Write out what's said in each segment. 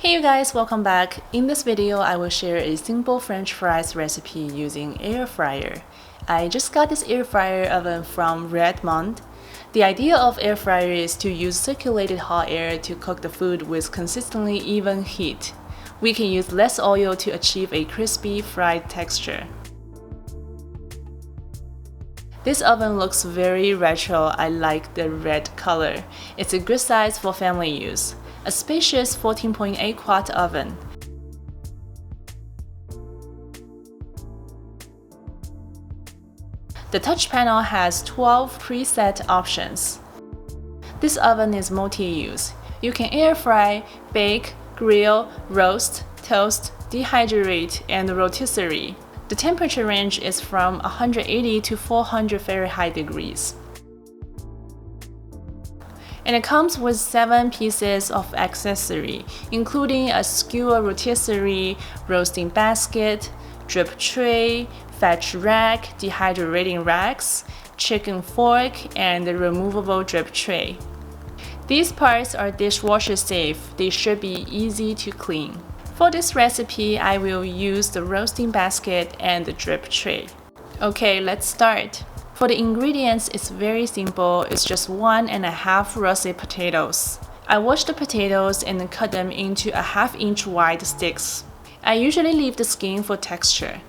Hey you guys, welcome back. In this video, I will share a simple French fries recipe using air fryer. I just got this air fryer oven from REDMOND. The idea of air fryer is to use circulated hot air to cook the food with consistently even heat. We can use less oil to achieve a crispy fried texture. This oven looks very retro. I like the red color. It's a good size for family use. A spacious 14.8 quart oven. The touch panel has 12 preset options. This oven is multi-use. You can air fry, bake, grill, roast, toast, dehydrate, and rotisserie. The temperature range is from 180 to 400 Fahrenheit degrees. And it comes with 7 pieces of accessory, including a skewer rotisserie, roasting basket, drip tray, fetch rack, dehydrating racks, chicken fork, and the removable drip tray. These parts are dishwasher safe. They should be easy to clean. For this recipe, I will use the roasting basket and the drip tray. Okay, let's start. For the ingredients, it's very simple. It's just 1.5 russet potatoes. I wash the potatoes and cut them into a 1/2 inch wide sticks. I usually leave the skin for texture.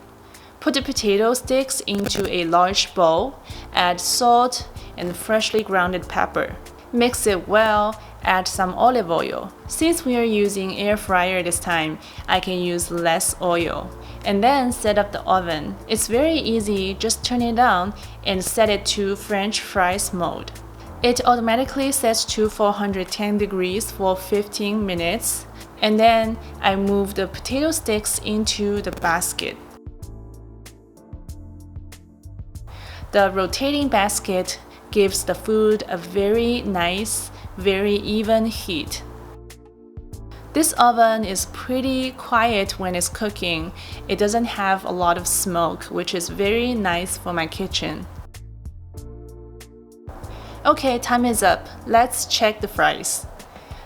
Put the potato sticks into a large bowl, add salt and freshly grounded pepper. Mix it well, add some olive oil. Since we are using air fryer this time, I can use less oil. And then set up the oven. It's very easy, just turn it on and set it to French fries mode. It automatically sets to 410 degrees for 15 minutes. And then I move the potato sticks into the basket. The rotating basket gives the food a very nice, very even heat. This oven is pretty quiet when it's cooking. It doesn't have a lot of smoke, which is very nice for my kitchen. Okay, time is up. Let's check the fries.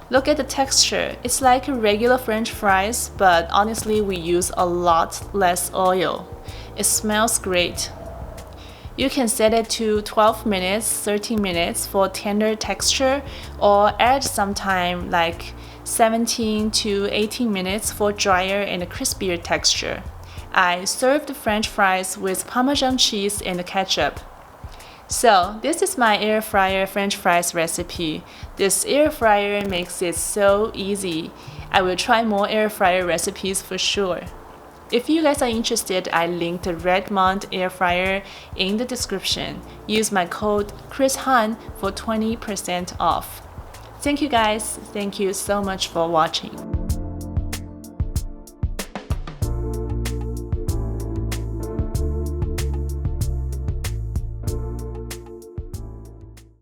Look at the texture. It's like regular French fries, but honestly, we use a lot less oil. It smells great. You can set it to 12 minutes, 13 minutes for tender texture, or add some time like 17 to 18 minutes for drier and crispier texture. I served the French fries with parmesan cheese and ketchup. So this is my air fryer French fries recipe. This air fryer makes it so easy. I will try more air fryer recipes for sure. If you guys are interested, I linked the REDMOND air fryer in the description. Use my code chrishanxoxo for 20% off. Thank you guys. Thank you so much for watching.